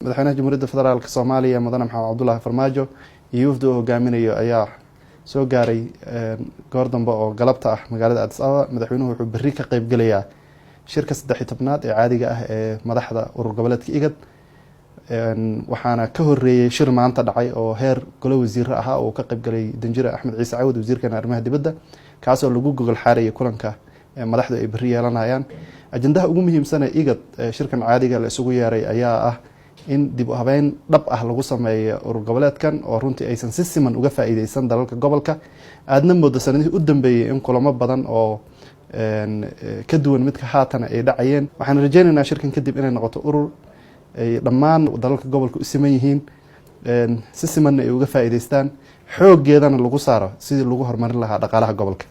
madaxweynaha Jamhuuriyadda Federaalka Soomaaliya Mudane Maxamed Cabdullaahi Farmaajo iyo wafdi uu hogaaminayo ayaa soo gaaray goor dambe oo galabta ah magaalada Addis Ababa. Madaxweynuhu wuxuu berri ka qayb galayaa shirka 13aad ee caadiga ah ee madaxda urur goboleedka IGAD. waxaana ka horeeyay shir maanta dhacay oo heer golo wasiir ah oo ka qayb galay Danjire Axmed Ciise Cawad wasiirka arrimaha dibadda, kaas oo lagu gogol xaaray kulanka madaxdu ay berri yeelanayaan. ajandaha ugu muhiimsan ee IGAD shirkan caadiga la isugu yeeray ayaa ah in dib u habeyn dhab ah lagu sameeyo urur goboleedkan oo runtii aysan si siman uga faa'iideysan dalalka gobolka. aadna moodo sanadihii u dambeeyay in kulamo badan oo ka duwan midka haatan ay dhacayeen. waxaan rajaynaynaa shirkan kadib inay noqoto urur ay dhammaan dalalka gobolka u siman yihiin, si siman ay uga faa'iideystaan, xooggeedana lagu saaro sidii lagu horumarin lahaa dhaqaalaha gobolka.